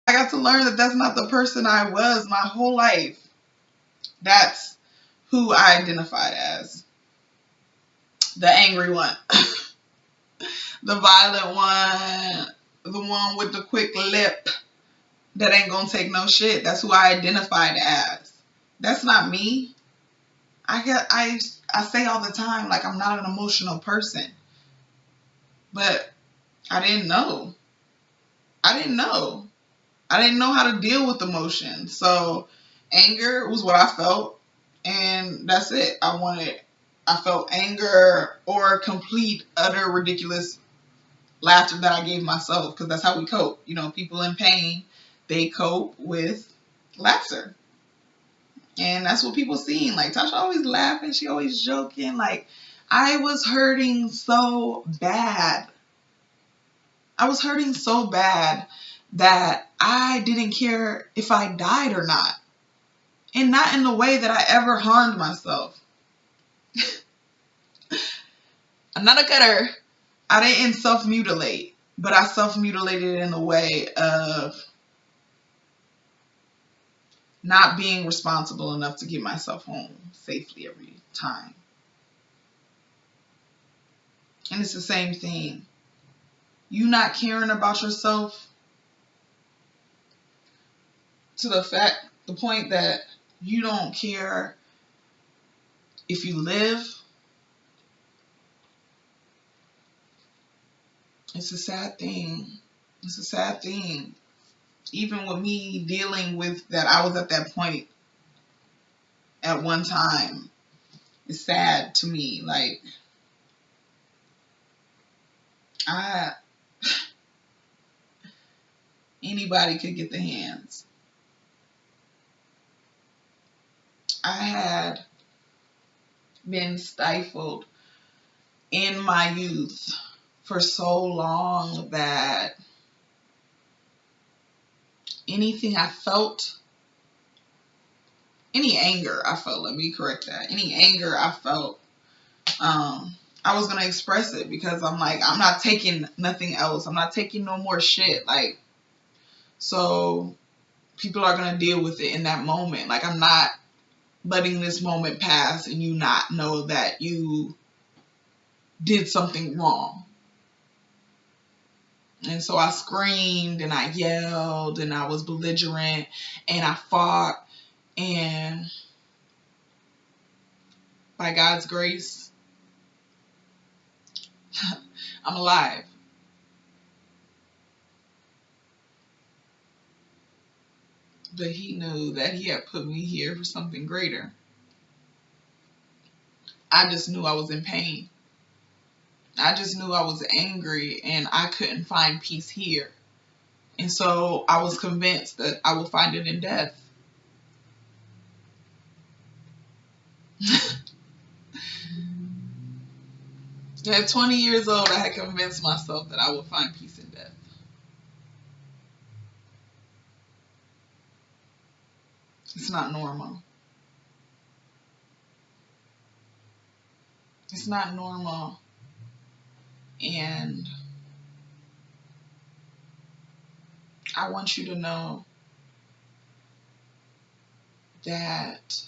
I got to learn that that's not the person I was my whole life. That's who I identified as. The angry one, the violent one, the one with the quick lip that ain't gonna take no shit. That's who I identified as. That's not me. I say all the time, like, I'm not an emotional person. But I didn't know. I didn't know. I didn't know how to deal with emotion. So anger was what I felt, and that's it. I felt anger or complete, utter, ridiculous laughter that I gave myself, because that's how we cope. You know, people in pain, they cope with laughter. And that's what people seen. Like, Tasha always laughing, she always joking. Like, I was hurting so bad. I was hurting so bad that I didn't care if I died or not. And not in the way that I ever harmed myself. I'm not a cutter. I didn't self-mutilate, but I self-mutilated in a way of not being responsible enough to get myself home safely every time. And it's the same thing. You not caring about yourself to the point that you don't care if you live. It's a sad thing. It's a sad thing. Even with me dealing with that, I was at that point at one time. It's sad to me. Like, I anybody could get the hands. I had been stifled in my youth for so long that anything I felt, any anger I felt, let me correct that. Any anger I felt, I was gonna express it, because I'm like, I'm not taking nothing else. I'm not taking no more shit. Like, so people are gonna deal with it in that moment. Like, I'm not letting this moment pass and you not know that you did something wrong. And so I screamed and I yelled and I was belligerent and I fought, and by God's grace, I'm alive. But he knew that he had put me here for something greater. I just knew I was in pain. I just knew I was angry and I couldn't find peace here. And so I was convinced that I would find it in death. At 20 years old, I had convinced myself that I would find peace in death. It's not normal. It's not normal. And I want you to know that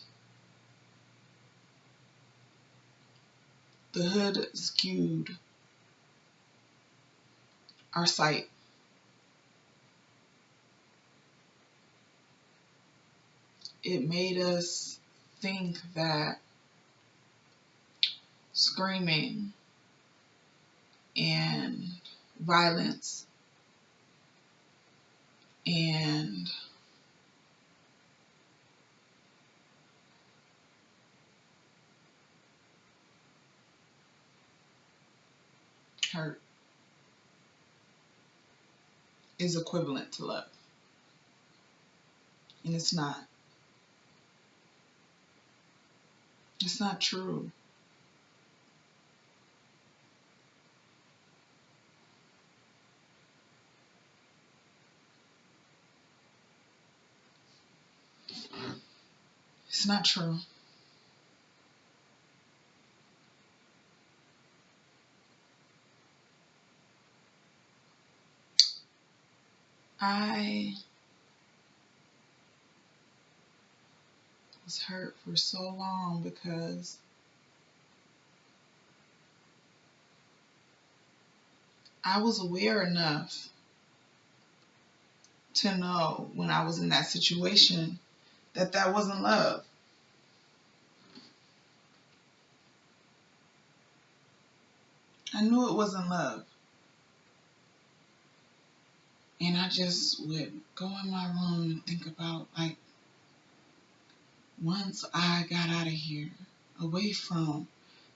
the hood skewed our sight. It made us think that screaming and violence and hurt is equivalent to love. And it's not. It's not true. It's not true. I was hurt for so long because I was aware enough to know when I was in that situation that that wasn't love. I knew it wasn't love. And I just would go in my room and think about, like, once I got out of here, away from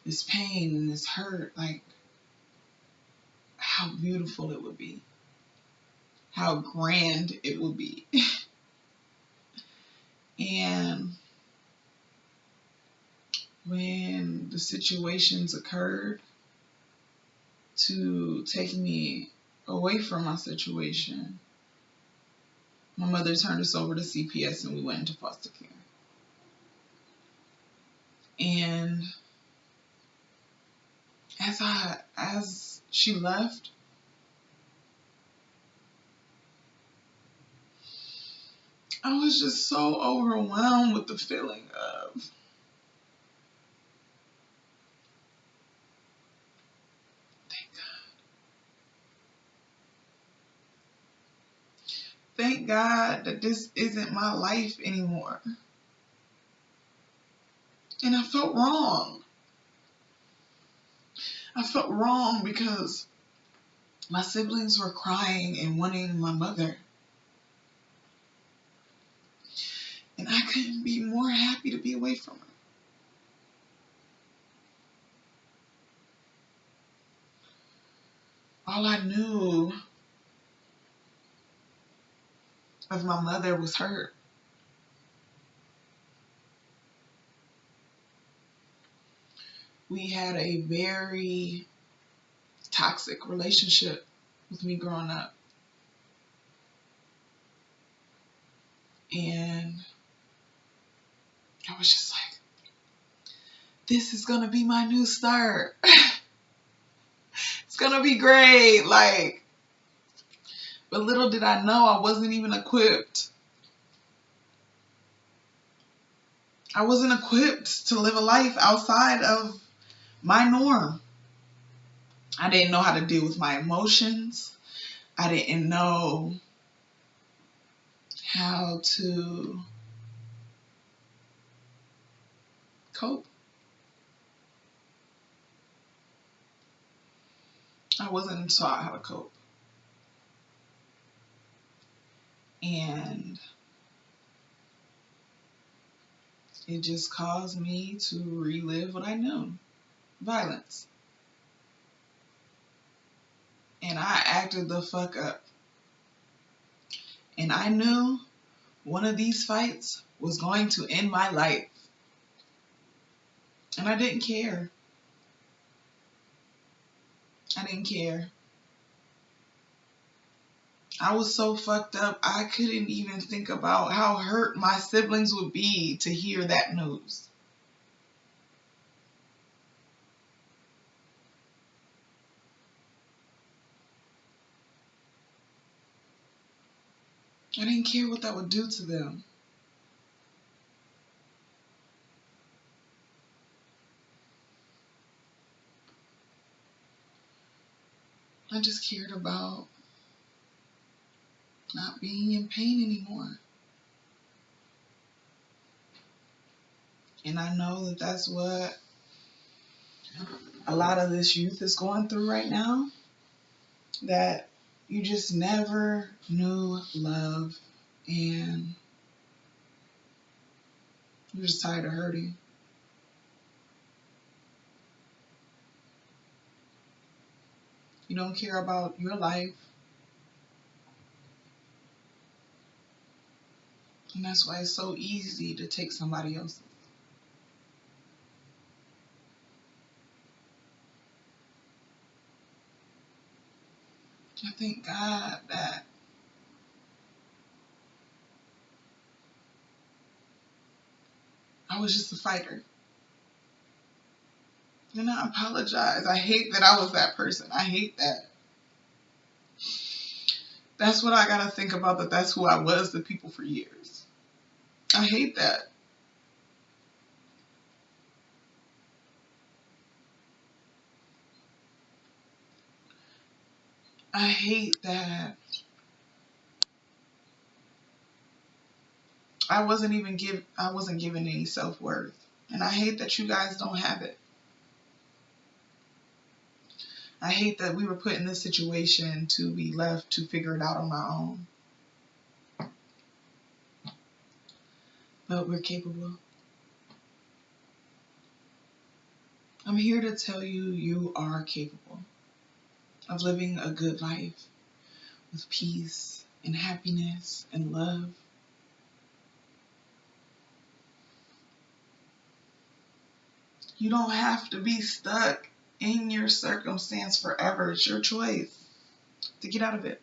this pain and this hurt, like, how beautiful it would be. How grand it would be. And when the situations occurred to take me away from my situation, my mother turned us over to CPS and we went into foster care. And as she left, I was just so overwhelmed with the feeling of thank God. Thank God that this isn't my life anymore. And I felt wrong. I felt wrong because my siblings were crying and wanting my mother. And I couldn't be more happy to be away from her. All I knew of my mother was hurt. We had a very toxic relationship with me growing up. And I was just like, this is going to be my new start. It's going to be great. Like, but little did I know I wasn't even equipped. I wasn't equipped to live a life outside of my norm. I didn't know how to deal with my emotions. I didn't know how to cope. I wasn't taught how to cope. And it just caused me to relive what I knew, violence. And I acted the fuck up. And I knew one of these fights was going to end my life. And I didn't care. I didn't care. I was so fucked up, I couldn't even think about how hurt my siblings would be to hear that news. I didn't care what that would do to them. I just cared about not being in pain anymore. And I know that that's what a lot of this youth is going through right now. That you just never knew love and you're just tired of hurting. You don't care about your life. And that's why it's so easy to take somebody else's. I thank God that I was just a fighter. And I apologize. I hate that I was that person. I hate that. That's what I gotta think about, that that's who I was to people for years. I hate that. I hate that I wasn't given any self-worth. And I hate that you guys don't have it. I hate that we were put in this situation to be left to figure it out on our own. But we're capable. I'm here to tell you, you are capable of living a good life with peace and happiness and love. You don't have to be stuck in your circumstance forever. It's your choice to get out of it.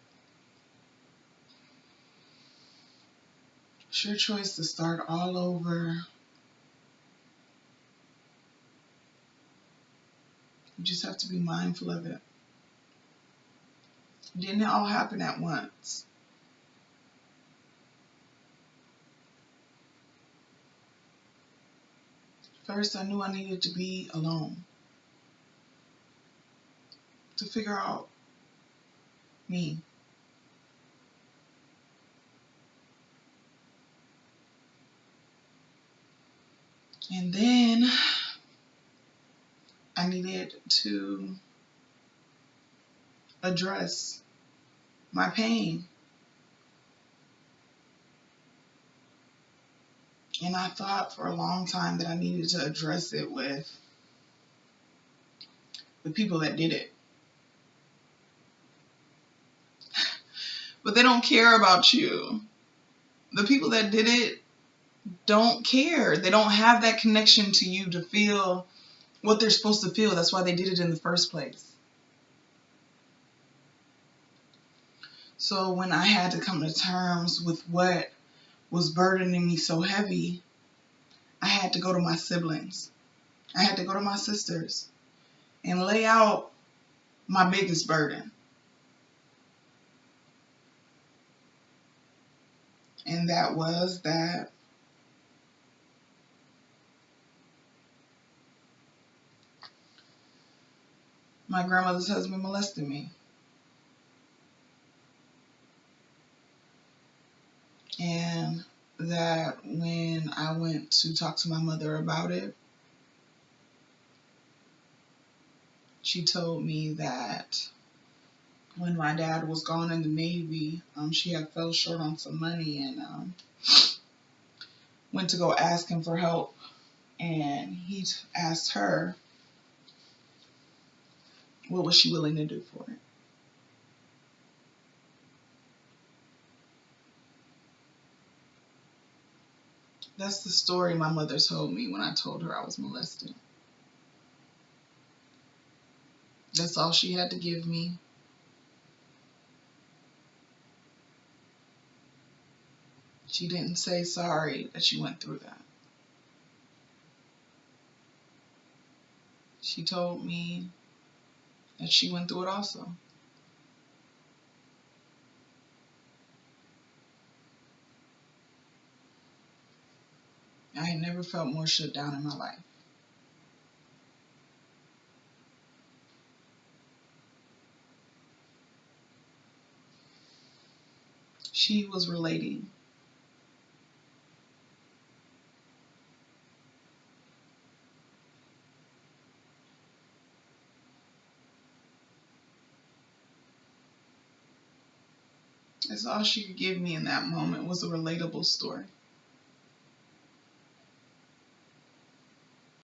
It's your choice to start all over. You just have to be mindful of it. It didn't all happen at once. First, I knew I needed to be alone to figure out me. And then I needed to address my pain. And I thought for a long time that I needed to address it with the people that did it. But they don't care about you. The people that did it don't care. They don't have that connection to you to feel what they're supposed to feel. That's why they did it in the first place. So when I had to come to terms with what was burdening me so heavy, I had to go to my siblings. I had to go to my sisters and lay out my biggest burden. And that was that my grandmother's husband molested me. And that when I went to talk to my mother about it, she told me that when my dad was gone in the Navy, she had fell short on some money and went to go ask him for help. And he asked her, what was she willing to do for it? That's the story my mother told me when I told her I was molested. That's all she had to give me. She didn't say sorry that she went through that. She told me that she went through it also. I had never felt more shut down in my life. She was relating. That's all she could give me in that moment was a relatable story.